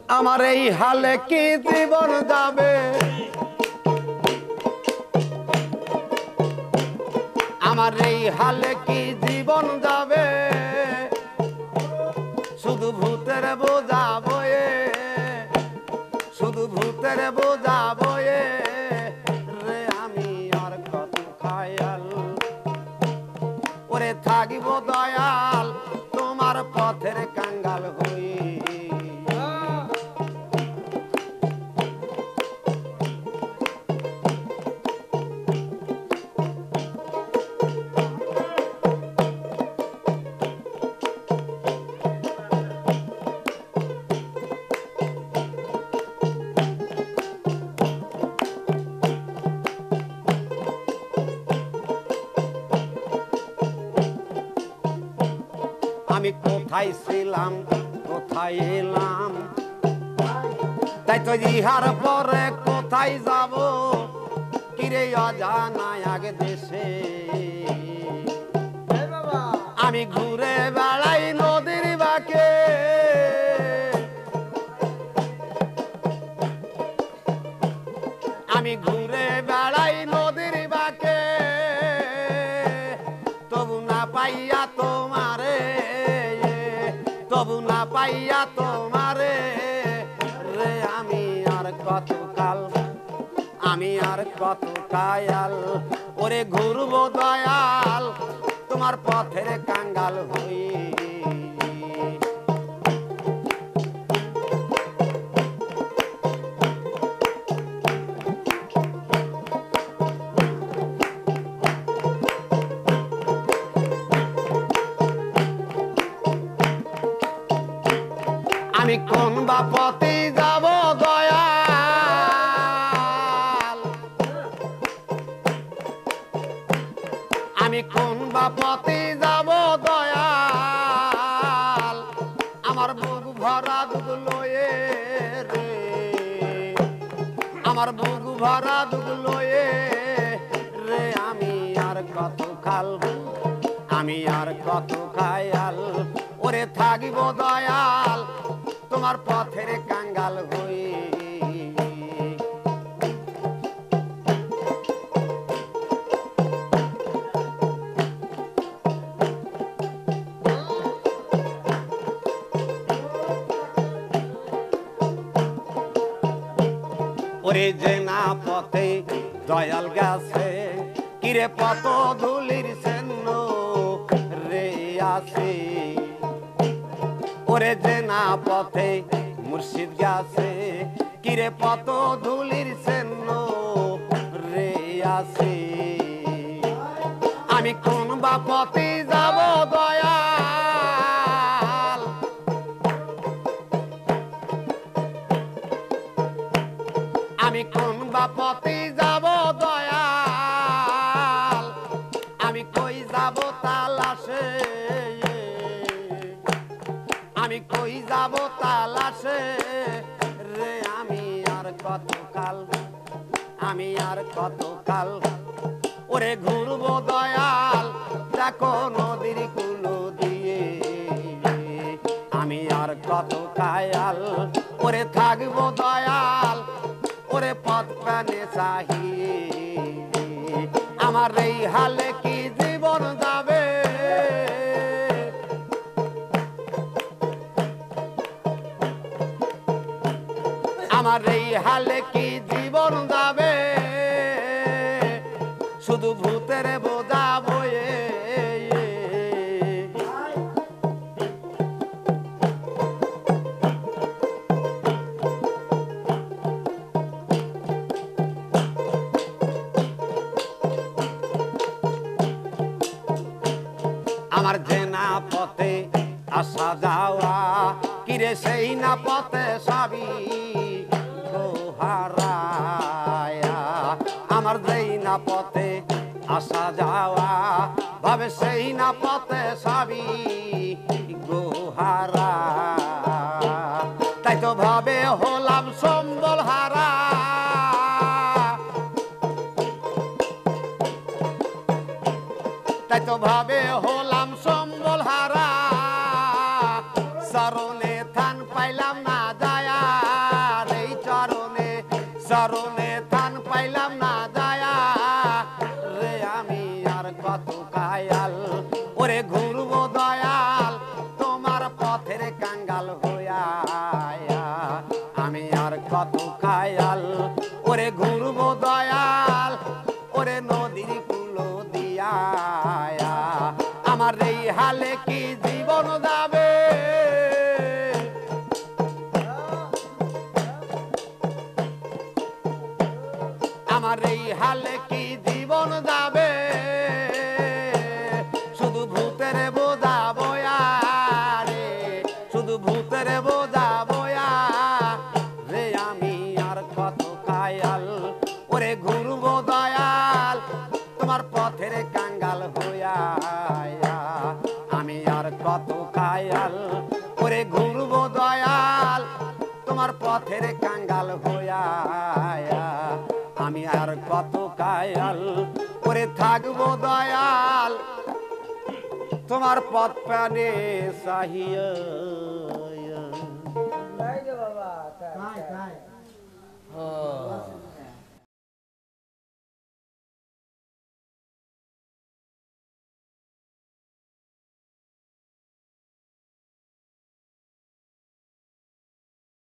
আমার এই হালে কি জীবন যাবে আমার এই হালে কি জীবন যাবে শুধু ভূতের বোঝা বয়ে শুধু ভূতের বোঝা বয়ে রে আমি আর কত খায়াল ওরে থাকিব দয়াল তোমার পথের কাঙ্গাল হয়ে আমি কোথায় ছিলাম কোথায় এলাম তাই তো ইহার পরে কোথায় যাব কিরে অজানা আগে দেশে আমি ঘুরে বেড়াই নদীর বাঁকে আমি ঘুরে বেড়াই নদীর বাঁকে তবু না পাইয়া তোমারে তবু না পাইয়া তোমারে রে আমি আর কত কাল আমি আর কত কায়াল ওরে ঘুরবো দয়াল তোমার পথের কাঙ্গাল হই আমি কোন বা পথে যাব দয়াল আমি কোন বা পথে যাব দয়াল আমার বুক ভরা দুধ লয়ে রে আমার বুক ভরা দুধ লয়ে রে আমি আর কত কাল আমি আর কত খায়াল ওরে থাকিব দয়াল তোমার পথের কাঙ্গাল হই ওরে যে না পথে দয়াল গেছে কিরে পথ ধুলির সেন্ন রে আছে ওরে যে না পথে মুর্শিদ গেছে কিরে পথ ধুলির সেন্ন রে আছে আমি কোন বা পথে যাব দয়াল আমি কোন বা পথে যাব দয়াল আমি কই যাব তালাশে আমি কই যাব তালাশে রে আমি আর কত কাল আমি আর কত কাল ওরে ঘুরবো দয়াল দেখো নদীর কুলো দিয়ে আমি আর কত কায়াল ওরে থাকবো দয়াল ওরে পথ পানে চাহিয়ে আমার এই হালে কি জীবন যাবে আমার এই হালে কি জীবন যাবে শুধু ভূতের বোঝা বয়ে আমার যে না পথে আসা যাওয়া কিরে সেই না পথে সবই হারায়া আমার যেই না পথে আসা যাওয়া ভাবে সেই না পথে সবই গোহারা তাই তো ভাবে হলাম সম্বল হারা তাই তো ভাবে হলাম সম্বল হারা চরণে থান পাইলাম না যায়া পথের কাঙ্গাল হইয়া আমি আর কত খায়াল ওরে ঘুরবো দয়াল ওরে নদীর কুলো দিয়া আমার এই হালে কি জীবন যাবে আমার এই হালে কি জীবন যাবে শুধু ভূতের বোঝা বয়া রে শুধু ভূতের বোঝা বয়া রে আমি আর কত খায়াল ওরে ঘুরবো দয়াল তোমার পথের কাঙ্গাল হইয়া আমি আর কত খায়াল ওরে ঘুরবো দয়াল তোমার পথের কাঙ্গাল হইয়া আমি আর কত কায়াল ওরে থাকবো দয়াল তোমার পথ পানে চাহিয়া